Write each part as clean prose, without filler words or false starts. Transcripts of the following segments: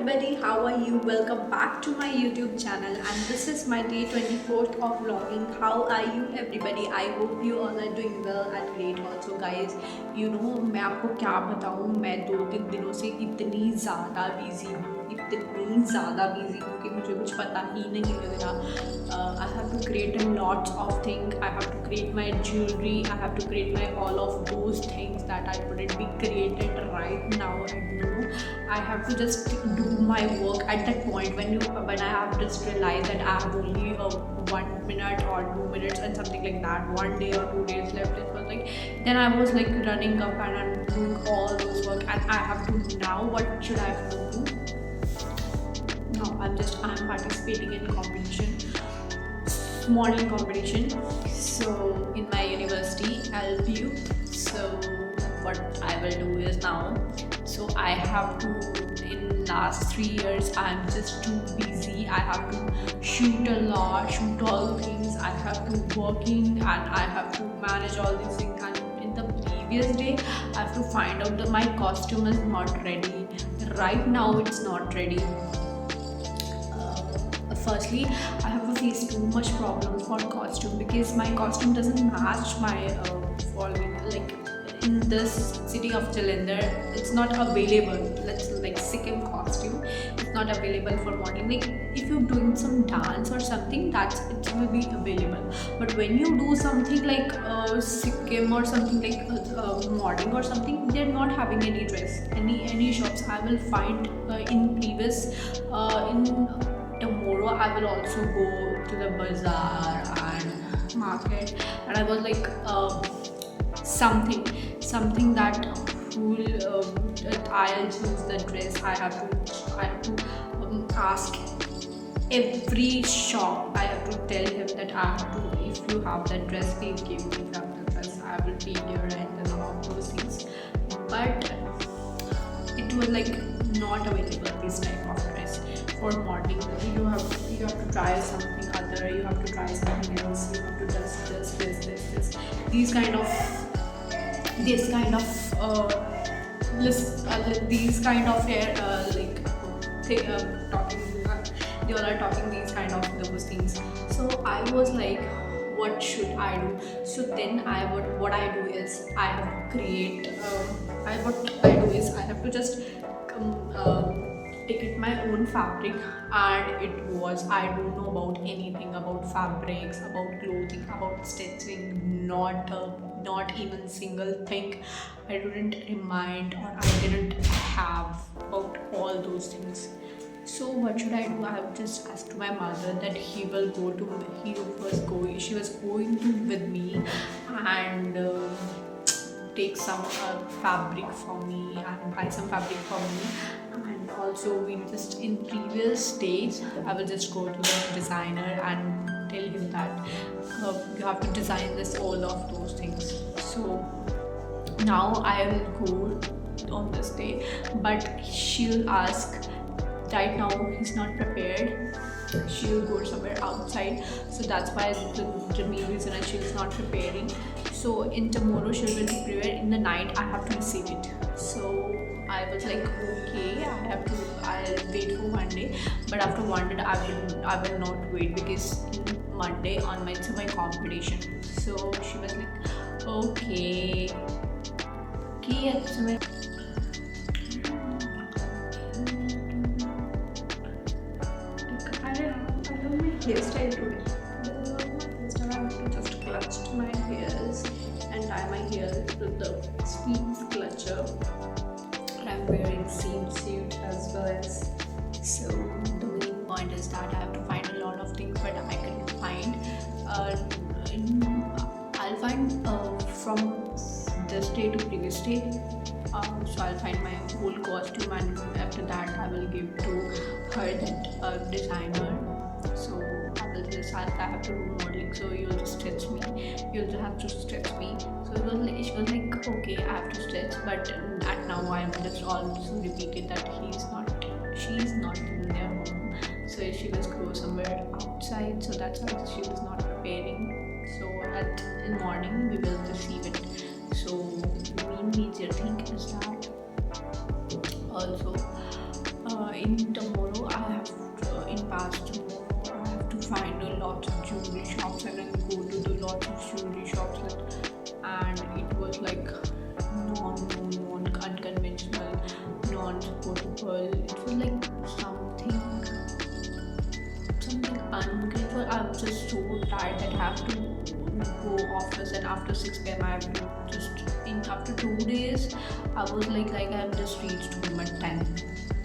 everybody, how are you? Welcome back to my YouTube channel, and this is my day 24th of vlogging. How are you everybody? I hope you all are doing well and great also guys. मैं आपको क्या बताऊँ, मैं 2-3 दिनों से इतनी ज़्यादा busy हूँ कि मुझे कुछ पता ही नहीं लग रहा. I have to create a lot of things. I have to create my jewelry. I have to create my all of those things that I couldn't be created right now. And I have to just do my work at that point when I have just realized that I have only 1 minute or 2 minutes and something like that, 1 day or 2 days left. It was like, then I was like running up and I'm doing all those work, and I have to now. What should I have to do? No, I'm participating in competition, modeling competition. So in my university, LPU. So what I will do is now. So I have to. In last 3 years, I'm just too busy. I have to shoot a lot, shoot all things. I have to working and I have to manage all these things. And in the previous day, I have to find out that my costume is not ready. Right now, it's not ready. Firstly, I have to face too much problems for costume because my costume doesn't match my following. Like in this city of Jalandhar, it's not available. Let's like Sikkim costume, it's not available for modeling. Like if you're doing some dance or something, it will be available. But when you do something like Sikkim or something like modeling or something, they're not having any dress. Any shops I will find in previous in. Tomorrow I will also go to the bazaar and market, and I was like something that will I'll choose the dress. I have to ask every shop. I have to tell him that I have to, if you have that dress, please give me that dress. I will be here and all those things. But it was like not available, this type of dress for modeling. You have to try something other, you have to try something else, you have to just this these kind of these kind of talking, they all are talking these kind of those things. So I was like, what should I do? So then what I do is I have to create I have to just take my own fabric, and I don't know about anything about fabrics, about clothing, about stitching, not even single thing. I didn't remind or I didn't have about all those things. So what should I do? I have just asked my mother that she was going to with me and take some fabric for me and buy some fabric for me. And also we just in previous days I will just go to the designer and tell him that you have to design this, all of those things. So now I will go on this day, but she'll ask. Right now he's not prepared, she'll go somewhere outside, so that's why the main reason is she's not preparing. So in tomorrow she will be prepared. In the night I have to receive it. So I was like, okay, I'll wait for one day, but after one day I will not wait because Monday on my competition. So she was like, okay, hairstyle today. This time I have to just clutch my hairs and tie my hair with the Speeds clutcher. And I'm wearing same suit as well as. So the main point is that I have to find a lot of things, but I can find. I'll find from this day to previous day. So I'll find my whole costume, and after that I will give to her that designer. So I have to do modeling, so you'll just stretch me. You'll just have to stretch me. So she was like, okay, I have to stretch, but at now I'm just also repeated that she's not in their home. So she was go somewhere outside, so that's why she was not preparing. So in morning we will receive it. So main major thing is that also in unconventional, non-sportable. It was like something ungrateful. I'm just so tired that I have to go office, and after 6 p.m. I have to just after 2 days I was like I've just reached home at 10.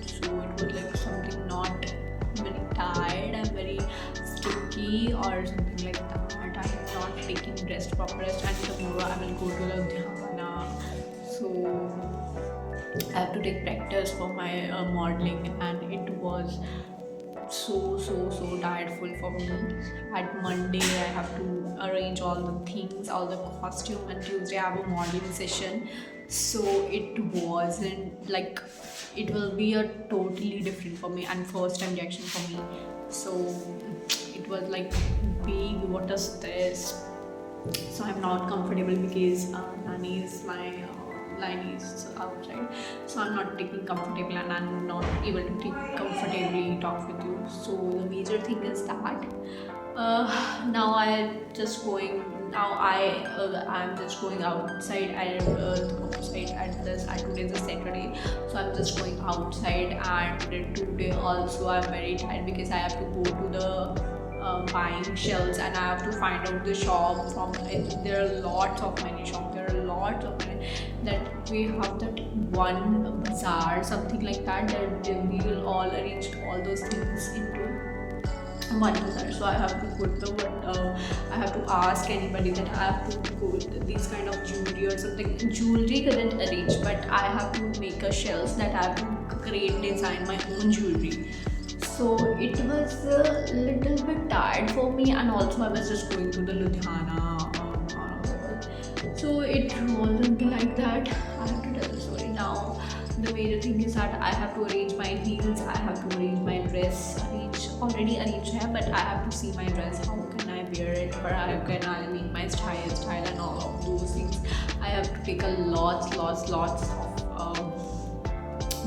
So it was like something not very tired. I'm very sticky or something like that. I'm not taking proper rest, and tomorrow I will go to Ludhiana. So I have to take practice for my modeling, and it was so tiredful for me. At Monday I have to arrange all the things, all the costume, and Tuesday I have a modeling session. So it wasn't like, it will be a totally different for me and first time reaction for me. So it was like big, what is this? So I'm not comfortable because Nani is my line is outside, so I'm not taking comfortable and I'm not able to comfortably talk with you. So the major thing is that now I'm just going outside. Outside at this, at today is a Saturday, so I'm just going outside. And today also I'm very tired because I have to go to the buying shelves, and I have to find out the shop from it. There are lots of many shops, that we have that one bazaar, something like that we will all arrange all those things into one bazaar. So I have to put I have to ask anybody that I have to put these kind of jewelry or something. Jewelry couldn't arrange, but I have to make a shelves that I have to create, design my own jewelry. So it was a little bit tired for me, and also I was just going to the Ludhiana. So it wasn't like that. I have to tell the story now. The major thing is that I have to arrange my heels, I have to arrange my dress, already arranged here, but I have to see my dress, how can I wear it, or how can I make my style and all of those things. I have to take a lots of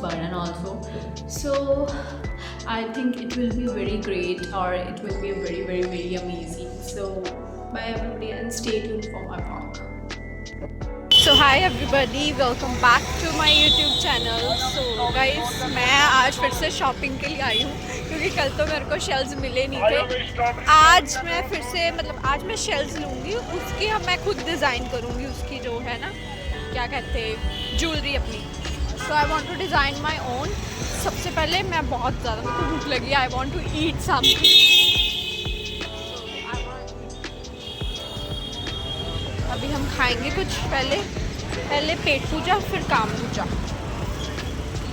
burden also. So I think it will be very great, or it will be very amazing. So bye everybody, and stay tuned for my vlog. So hi everybody, welcome back to my YouTube channel. So guys, मैं आज फिर से shopping के लिए आई हूँ, क्योंकि कल तो मेरे को शेल्स मिले नहीं थे. आज मैं फिर से आज मैं शेल्स लूँगी, उसकी मैं खुद डिज़ाइन करूँगी, उसकी जो है ना, क्या कहते हैं, ज्वेलरी अपनी. So I want to design my own. सबसे पहले मैं बहुत ज़्यादा, मेरे को भूख लगी, I want to eat something. अभी हम खाएंगे कुछ, पहले पेट पूजा, फिर काम पूजा.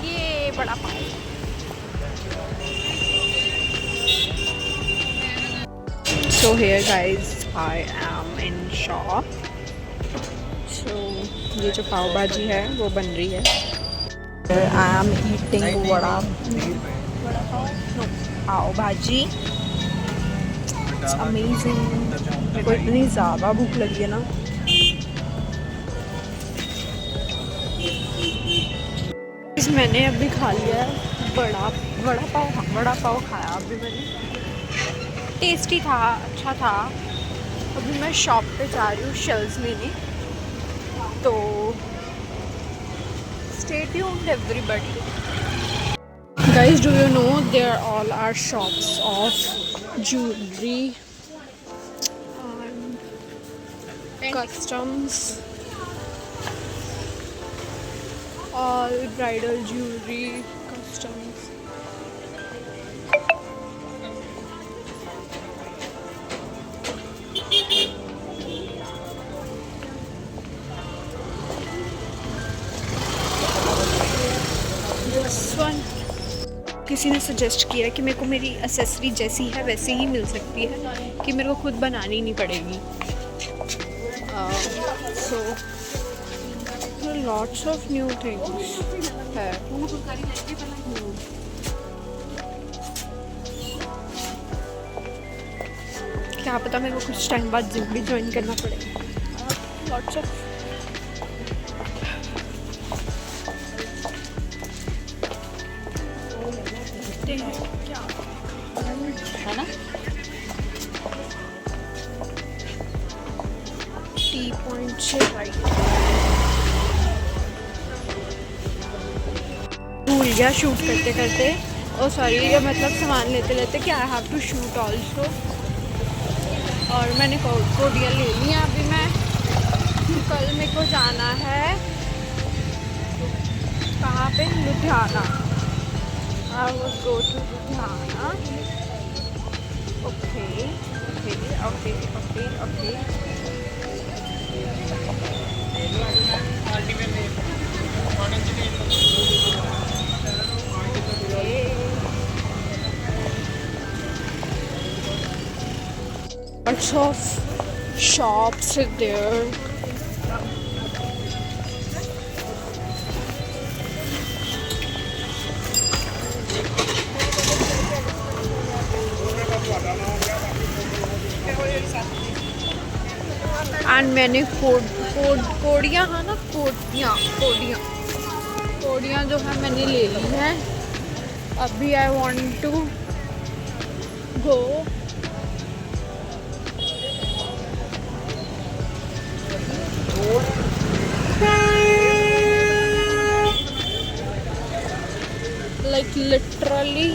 ये बड़ा पाव. So here guys, I am in shop. So ये जो पाव भाजी है वो बन रही है. I am eating vada pav भाजी. It's amazing. मेरे को इतनी ज़्यादा भूख लगी है ना. मैंने अभी खा लिया है वड़ा पाव खाया अभी मैंने. टेस्टी था, अच्छा था. अभी मैं शॉप पे जा रही हूँ शेल्स लेने. तो stay tuned everybody. Guys, do you know there all are shops of jewelry and customs, all bridal jewelry customs. This one किसी ने सजेस्ट किया कि मेरे को मेरी एक्सेसरी जैसी है वैसे ही मिल सकती है, कि मेरे को खुद बनानी नहीं पड़ेगी. So lots of new things है. क्या पता मेरे को कुछ टाइम बाद जिम भी ज्वाइन करना पड़ेगा. लॉट्स ऑफ क्या है ना. टी पॉइंट से राइट. भूल गया शूट करते करते, ओ सॉरी मतलब सामान लेते लेते कि I have to shoot also. और मैंने कोडियाँ ले लिया। अभी मैं कल मेरे को जाना है कहाँ पे, Ludhiana. I will go to Ludhiana. Okay okay okay okay okay. Lots of shops there. And मैंने कोडियाँ है ना, कोडियाँ जो है मैंने ले ली है। अभी I want to go like literally